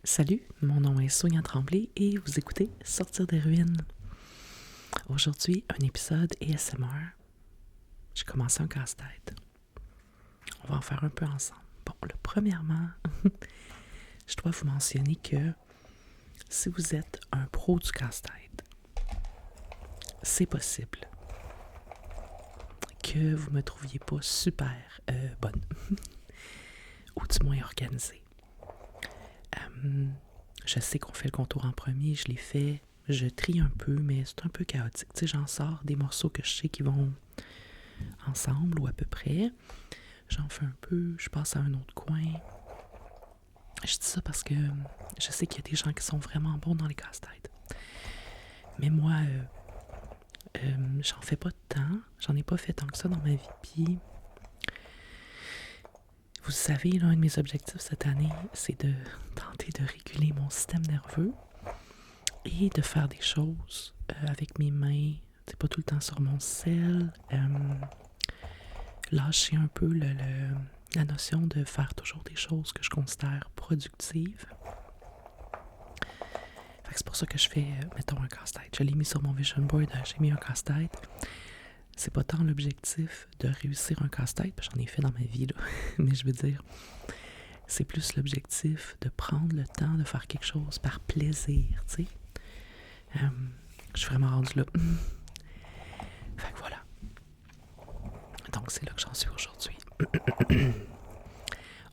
Salut, mon nom est Sonia Tremblay et vous écoutez Sortir des ruines. Aujourd'hui, un épisode ASMR. J'ai commencé un casse-tête. On va en faire un peu ensemble. Bon, premièrement, je dois vous mentionner que si vous êtes un pro du casse-tête, c'est possible que vous me trouviez pas super bonne ou du moins organisée. Je sais qu'on fait le contour en premier, je l'ai fait, je trie un peu, mais c'est un peu chaotique. Tu sais, j'en sors des morceaux que je sais qui vont ensemble ou à peu près. J'en fais un peu, je passe à un autre coin. Je dis ça parce que je sais qu'il y a des gens qui sont vraiment bons dans les casse-têtes. Mais moi, j'en fais pas tant. J'en ai pas fait tant que ça dans ma vie. Puis, vous savez, l'un de mes objectifs cette année, c'est de tenter de réguler mon système nerveux et de faire des choses avec mes mains. C'est pas tout le temps sur mon sel. Lâcher un peu la notion de faire toujours des choses que je considère productives. Fait que c'est pour ça que je fais, mettons, un casse-tête. Je l'ai mis sur mon vision board, j'ai mis un casse-tête. C'est pas tant l'objectif de réussir un casse-tête, parce que j'en ai fait dans ma vie, là. Mais je veux dire, c'est plus l'objectif de prendre le temps de faire quelque chose par plaisir, tu sais. Je suis vraiment rendue là. Fait que voilà. Donc c'est là que j'en suis aujourd'hui.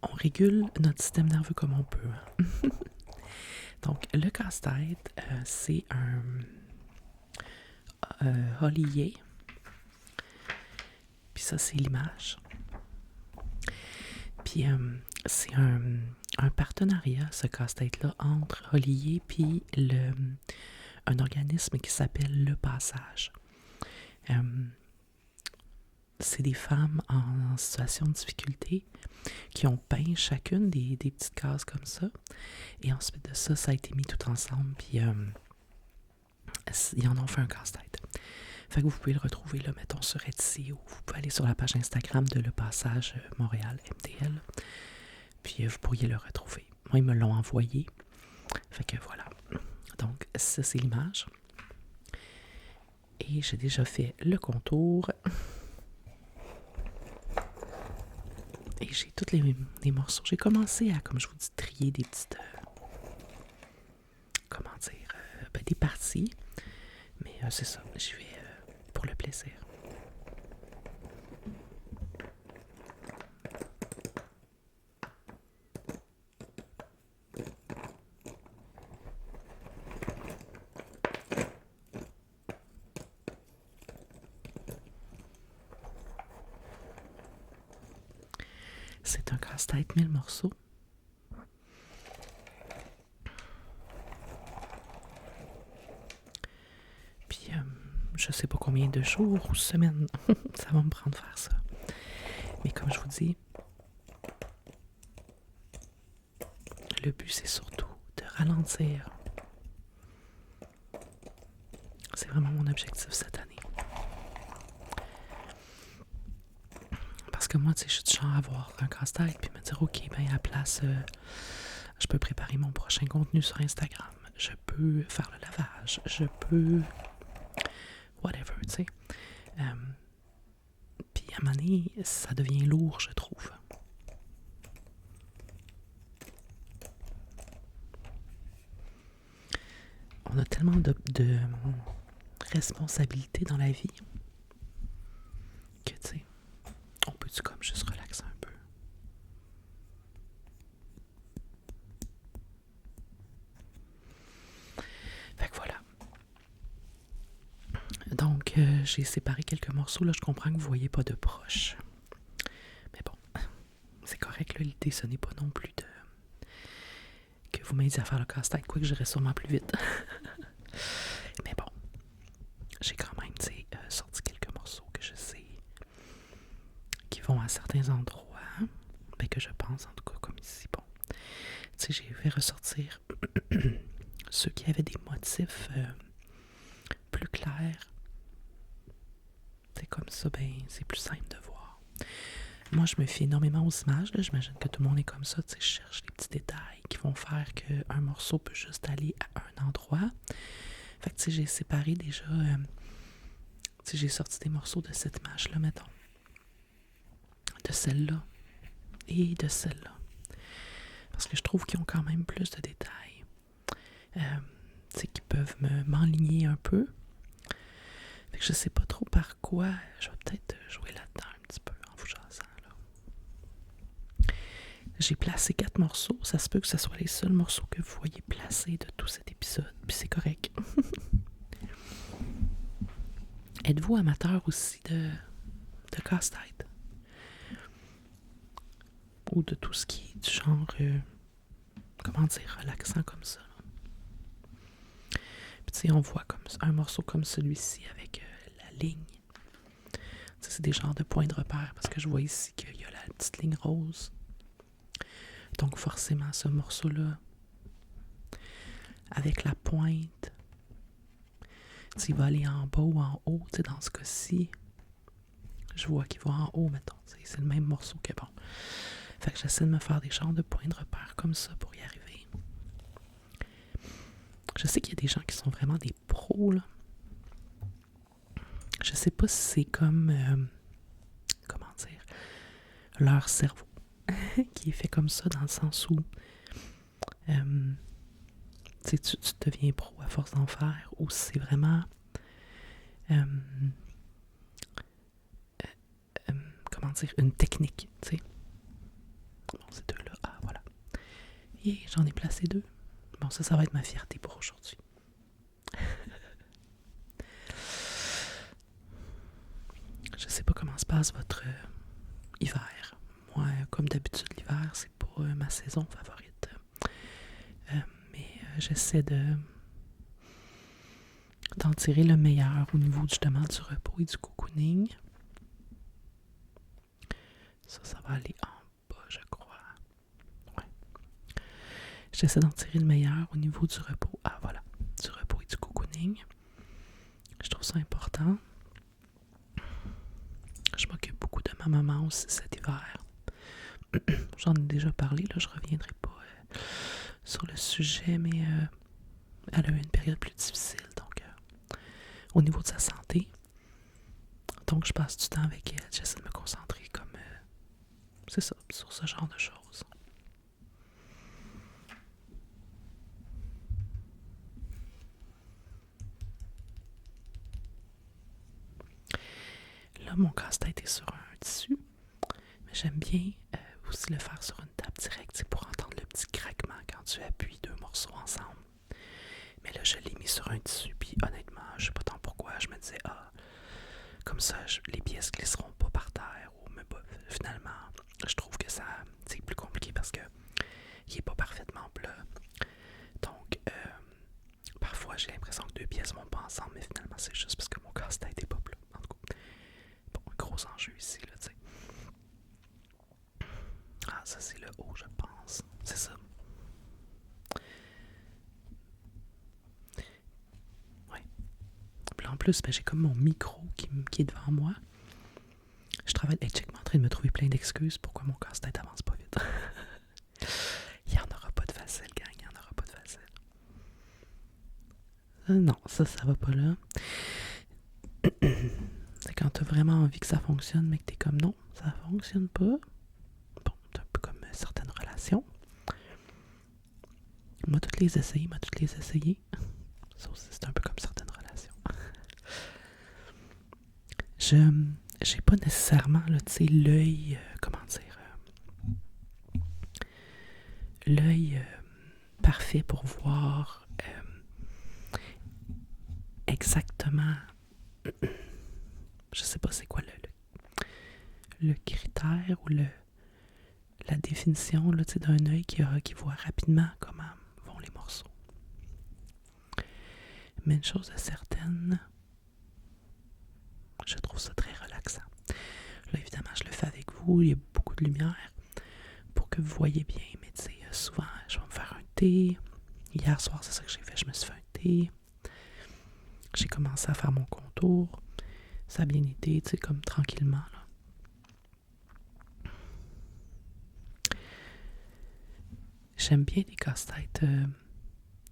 On régule notre système nerveux comme on peut. Hein? Donc le casse-tête, c'est un Hollier. Puis ça, c'est l'image. Puis c'est un partenariat, ce casse-tête-là, entre Hollier puis un organisme qui s'appelle Le Passage. C'est des femmes en situation de difficulté qui ont peint chacune des petites cases comme ça. Et ensuite de ça, ça a été mis tout ensemble. Puis ils en ont fait un casse-tête. Fait que vous pouvez le retrouver là, mettons, sur Etsy ou vous pouvez aller sur la page Instagram de Le Passage Montréal MTL. Puis vous pourriez le retrouver. Moi, ils me l'ont envoyé. Fait que voilà. Donc, ça, c'est l'image. Et j'ai déjà fait le contour. Et j'ai tous les morceaux. J'ai commencé à, comme je vous dis, trier des petites... comment dire? Des parties. Mais c'est ça. J'y vais pour le plaisir. C'est un casse-tête 1000 morceaux. Puis, je sais pas combien de jours ou semaines ça va me prendre faire ça. Mais comme je vous dis, le but, c'est surtout de ralentir. C'est vraiment mon objectif cette année. Parce que moi, tu sais, je suis du genre à avoir un casse-tête puis me dire, OK, ben à la place, je peux préparer mon prochain contenu sur Instagram. Je peux faire le lavage. Je peux... whatever, tu sais. Puis à un moment donné, ça devient lourd, je trouve. On a tellement de responsabilités dans la vie que, tu sais, on peut-tu comme juste relaxer un peu? Fait que voilà. Donc, j'ai séparé quelques morceaux. Là, je comprends que vous voyez pas de proches. Mais bon, c'est correct. Là, l'idée, ce n'est pas non plus de que vous m'aidiez à faire le casse-tête, quoique j'irais sûrement plus vite. Mais bon, j'ai quand même, tu sais, sorti quelques morceaux que je sais qui vont à certains endroits. Ben, que je pense, en tout cas, comme ici. Bon, tu sais, j'ai fait ressortir ceux qui avaient des motifs plus clairs. C'est comme ça, ben, c'est plus simple de voir. moi, je me fie énormément aux images. Là. J'imagine que tout le monde est comme ça. Tu sais, je cherche les petits détails qui vont faire qu'un morceau peut juste aller à un endroit. Fait que, tu sais, j'ai séparé déjà... tu sais, j'ai sorti des morceaux de cette image-là, mettons. De celle-là. Et de celle-là. Parce que je trouve qu'ils ont quand même plus de détails. Tu sais, qui peuvent m'enligner un peu. Fait que je sais pas trop par quoi. Je vais peut-être jouer là-dedans un petit peu en vous jasant, là. J'ai placé 4 morceaux. Ça se peut que ce soit les seuls morceaux que vous voyez placés de tout cet épisode. Puis c'est correct. Êtes-vous amateur aussi de casse-tête? Ou de tout ce qui est du genre, comment dire, relaxant comme ça. Là. Puis tu sais, on voit comme un morceau comme celui-ci avec la ligne. Ça, c'est des genres de points de repère parce que je vois ici qu'il y a la petite ligne rose. Donc forcément, ce morceau-là, avec la pointe, s'il va aller en bas ou en haut, tu sais, dans ce cas-ci, je vois qu'il va en haut, mettons. C'est le même morceau que bon. Fait que j'essaie de me faire des genres de points de repère comme ça pour y arriver. Je sais qu'il y a des gens qui sont vraiment des pros, là. Je sais pas si c'est comme, comment dire, leur cerveau qui est fait comme ça dans le sens où tu deviens pro à force d'en faire ou si c'est vraiment comment dire, une technique, tu sais. Bon, ces deux-là, ah voilà. Et j'en ai placé 2. Bon, ça va être ma fierté pour aujourd'hui. Je sais pas comment se passe votre hiver. Moi, comme d'habitude, l'hiver, c'est pas ma saison favorite. Mais j'essaie d'en tirer le meilleur au niveau justement du repos et du cocooning. Ça va aller en bas, je crois. Ouais. J'essaie d'en tirer le meilleur au niveau du repos. Ah voilà, du repos et du cocooning. Je trouve ça important. Je m'occupe beaucoup de ma maman aussi cet hiver. J'en ai déjà parlé, là, je reviendrai pas sur le sujet, mais elle a eu une période plus difficile, donc au niveau de sa santé. Donc je passe du temps avec elle, j'essaie de me concentrer comme c'est ça, sur ce genre de choses. Là, mon casse-tête est sur un tissu, mais j'aime bien aussi le faire sur une table directe, c'est pour entendre le petit craquement quand tu appuies 2 morceaux ensemble. Mais là, je l'ai mis sur un tissu, puis honnêtement, je sais pas tant pourquoi, je me disais, comme ça, les pièces glisseront pas par terre, mais finalement, je trouve que ça, c'est plus compliqué parce que il est pas parfaitement plat. Donc, parfois, j'ai l'impression que 2 pièces vont pas ensemble, mais finalement, c'est juste parce que mon casse-tête est pas plat. En tout cas, bon, un gros enjeu ici, là, tu sais. Ah, ça, c'est le haut, je pense. C'est ça. Ouais. Puis en plus, j'ai comme mon micro qui est devant moi. Je travaille avec check, en train de me trouver plein d'excuses pourquoi mon casse-tête avance pas vite. Il n'y en aura pas de facile, gang. Il n'y en aura pas de facile. Non, ça va pas là. C'est quand t'as vraiment envie que ça fonctionne, mais que t'es comme non, ça fonctionne pas. Bon, c'est un peu comme certaines relations. Moi, toutes les essayer. Ça aussi, c'est un peu comme certaines relations. J'ai pas nécessairement, là, tu sais, l'œil, comment dire, l'œil parfait pour voir exactement, je sais pas c'est quoi le critère ou la définition là, d'un œil qui voit rapidement comment vont les morceaux. Mais une chose est certaine, je trouve ça très relaxant. Là, évidemment, je le fais avec vous, il y a beaucoup de lumière pour que vous voyez bien, mais tu sais, souvent, je vais me faire un thé. Hier soir, c'est ça que j'ai fait, je me suis fait un thé. J'ai commencé à faire mon contour. Ça a bien été, tu sais, comme tranquillement, là. j'aime bien les casse-têtes.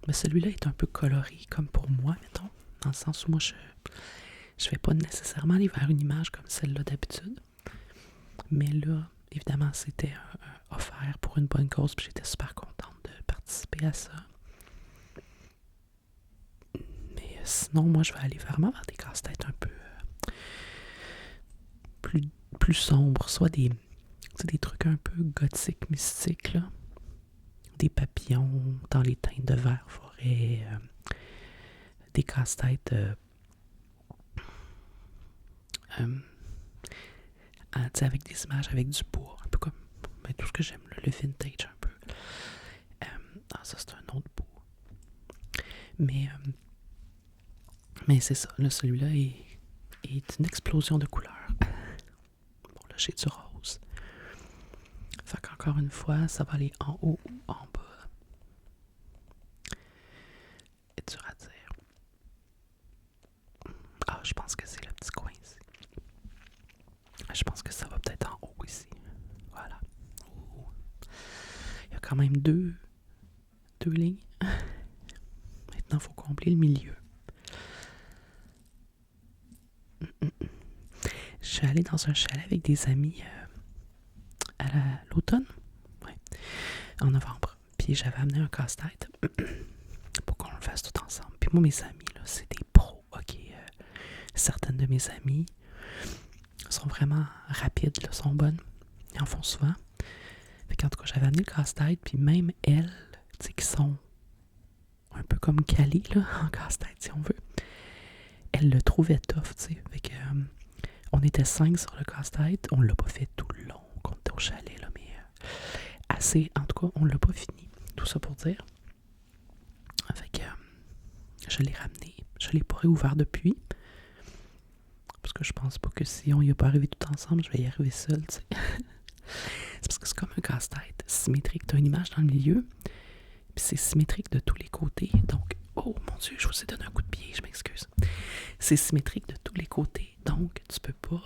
Mais celui-là est un peu coloré, comme pour moi, mettons. Dans le sens où moi, je vais pas nécessairement aller vers une image comme celle-là d'habitude. Mais là, évidemment, c'était offert pour une bonne cause, puis j'étais super contente de participer à ça. Mais sinon, moi, je vais aller vraiment vers des casse-têtes un peu plus sombres, soit des trucs un peu gothiques, mystiques, là. Des papillons dans les teintes de vert forêt, des casse-têtes avec des images avec du bois, un peu comme tout ce que j'aime, le vintage un peu. Ça c'est un autre bout. Mais c'est ça, là, celui-là est une explosion de couleurs. Bon, là j'ai du rose. Fait qu'encore une fois, ça va aller en haut ou en bas. C'est dur à dire. Ah, je pense que c'est le petit coin ici. Je pense que ça va peut-être en haut ici. Voilà. Ouh. Il y a quand même deux lignes. Maintenant, il faut combler le milieu. Je suis allée dans un chalet avec des amis à l'automne. Ouais. En novembre. Puis j'avais amené un casse-tête pour qu'on le fasse tout ensemble. Puis moi, mes amis, là, c'est des pros. OK. Certaines de mes amies sont vraiment rapides, là, sont bonnes. Ils en font souvent. Fait qu'en tout cas, j'avais amené le casse-tête, puis même elles, tu sais, qui sont un peu comme calées, là, en casse-tête, si on veut, elles le trouvaient tough, tu sais. Fait que, on était 5 sur le casse-tête. On l'a pas fait tout le long qu'on était au chalet, là, mais assez. En tout cas, on l'a pas fini. Tout ça pour dire. Fait que, je l'ai ramené. Je l'ai pas réouvert depuis. Parce que je pense pas que si on y a pas arrivé tout ensemble, je vais y arriver seule, tu sais. C'est parce que c'est comme un casse-tête symétrique. T'as une image dans le milieu, puis c'est symétrique de tous les côtés. Donc, oh mon Dieu, je vous ai donné un coup de pied, je m'excuse. C'est symétrique de tous les côtés. Donc, tu peux pas...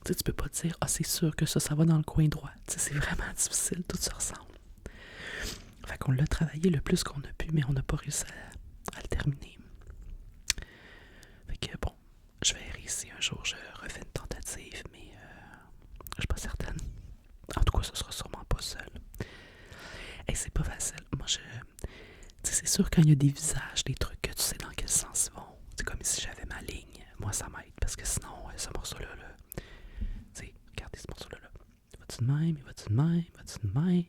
tu peux pas dire, ah, c'est sûr que ça va dans le coin droit. T'sais, c'est vraiment difficile, tout se ressemble. Fait qu'on l'a travaillé le plus qu'on a pu, mais on n'a pas réussi à le terminer. Fait que bon, je verrai si un jour je refais une tentative, mais je suis pas certaine. En tout cas, ce sera sûrement pas seul. Et c'est pas facile. Moi, c'est sûr quand il y a des visages, des trucs que tu sais dans quel sens ils vont. C'est comme si j'avais ma ligne. Moi, ça m'aide, parce que sinon, ce morceau-là, tu sais, regardez ce morceau-là. Il va-tu de même? Il va-tu de même? Il va-tu de même?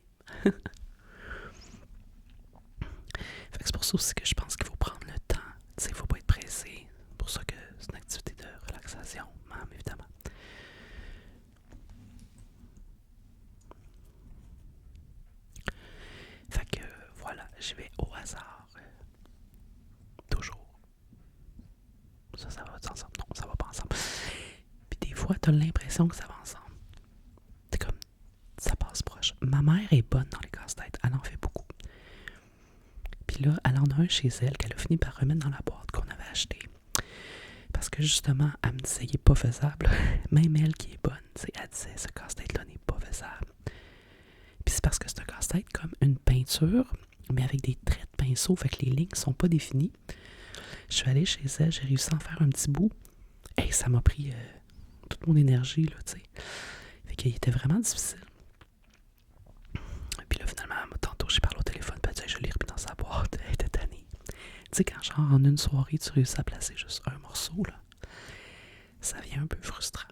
Fait que c'est pour ça aussi que je pense qu'il faut prendre le temps. Tu sais, il faut pas être pressé. C'est pour ça que c'est une activité de relaxation, même, évidemment. Fait que, voilà, je vais au hasard. Toujours. Ça va ensemble? Non, ça va pas ensemble. Puis des fois, t'as l'impression que ça va ensemble. C'est comme, ça passe proche. Ma mère est bonne dans les casse-têtes. Elle en fait beaucoup. Puis là, elle en a un chez elle qu'elle a fini par remettre dans la boîte qu'on avait achetée. Parce que justement, elle me disait, il n'est pas faisable. Même elle qui est bonne, elle disait, ce casse-tête-là n'est pas faisable. Puis c'est parce que c'est un casse-tête comme une peinture, mais avec des traits de pinceau, fait que les lignes sont pas définies. Je suis allée chez elle, j'ai réussi à en faire un petit bout. Et ça m'a pris toute mon énergie, là, tu sais. Fait qu'il était vraiment difficile. Puis là, finalement, tantôt, j'ai parlé au téléphone, puis elle dit, je l'ai remis dans sa boîte. Elle était tannée. Tu sais, quand genre, en une soirée, tu réussis à placer juste un morceau, là, ça vient un peu frustrant.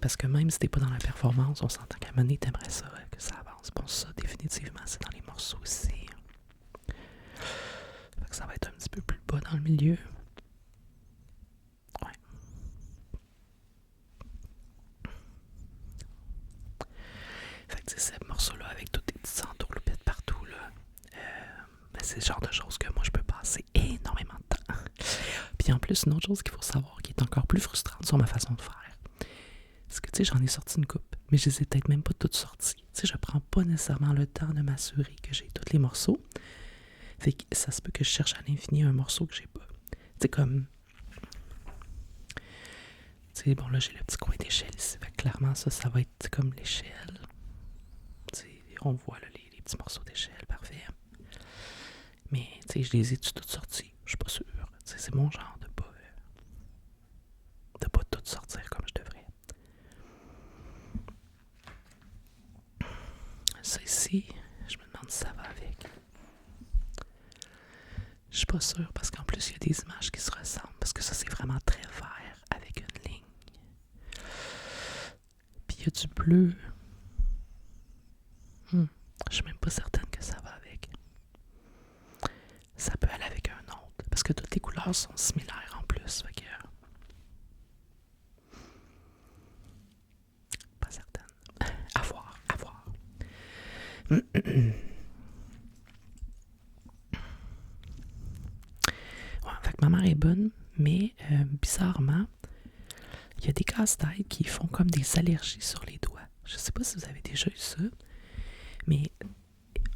Parce que même si t'es pas dans la performance, on s'entend qu'à un moment donné, t'aimerais ça, que ça avance. Bon, ça, définitivement, c'est dans les morceaux aussi. Fait que ça va être un petit peu plus bas dans le milieu. Ouais. Fait que c'est ce morceau-là avec toutes tes petites entourloupettes partout, là. Ben, c'est le genre de choses que moi, je peux passer énormément de temps. Puis en plus, une autre chose qu'il faut savoir, qui est encore plus frustrante sur ma façon de faire, c'est que, tu sais, j'en ai sorti une coupe, mais je les ai peut-être même pas toutes sorties. Tu sais, je prends pas nécessairement le temps de m'assurer que j'ai tous les morceaux. Fait que ça se peut que je cherche à l'infini un morceau que j'ai pas. Tu sais, comme... Tu sais, bon, là, j'ai le petit coin d'échelle ici. Fait que clairement, ça va être comme l'échelle. Tu sais, il y on voit là, les petits morceaux d'échelle, parfait. Mais, tu sais, je les ai toutes sorties. Je suis pas sûr. Tu sais, c'est mon genre de pas toutes sortir comme je devrais. Ça ici, je me demande si ça va avec. Je suis pas sûr parce qu'en plus, il y a des images qui se ressemblent. Parce que ça, c'est vraiment très vert avec une ligne. Puis il y a du bleu. Je suis même pas certaine que ça va avec. Ça peut aller avec un autre. Parce que toutes les couleurs sont similaires en plus. Fait que... pas certaine. À voir, à voir. Ouais, fait que ma mère est bonne, mais bizarrement, il y a des casse-têtes qui font comme des allergies sur les doigts. Je sais pas si vous avez déjà eu ça, mais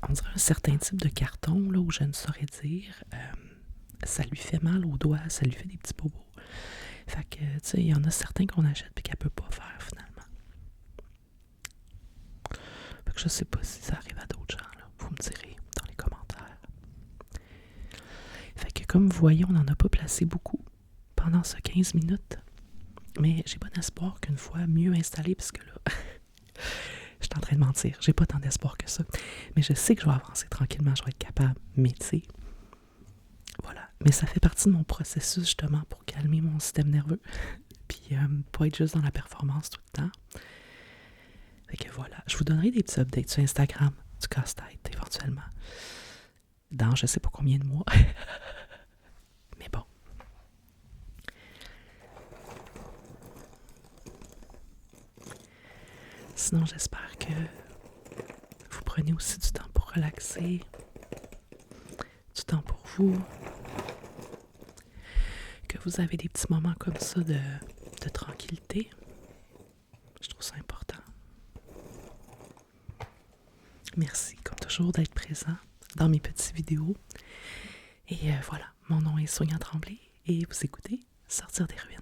on dirait un certain type de carton, là, où je ne saurais dire, ça lui fait mal aux doigts, ça lui fait des petits bobos. Fait que, tu sais, il y en a certains qu'on achète et qu'elle peut pas faire, finalement. Fait que je sais pas si ça arrive à d'autres gens, là. Vous me direz dans les commentaires. Fait que, comme vous voyez, on n'en a pas placé beaucoup pendant ce 15 minutes. Mais j'ai bon espoir qu'une fois mieux installé, puisque là, je suis en train de mentir, j'ai pas tant d'espoir que ça. Mais je sais que je vais avancer tranquillement, je vais être capable. Mais tu sais, voilà. Mais ça fait partie de mon processus justement pour calmer mon système nerveux. Puis pas être juste dans la performance tout le temps. Fait que voilà, je vous donnerai des petits updates sur Instagram du casse-tête éventuellement. Dans je sais pas combien de mois. Mais bon. Sinon, j'espère que vous prenez aussi du temps pour relaxer, du temps pour vous, que vous avez des petits moments comme ça de tranquillité. Je trouve ça important. Merci, comme toujours, d'être présent dans mes petites vidéos. Et voilà, mon nom est Sonia Tremblay et vous écoutez Sortir des ruines.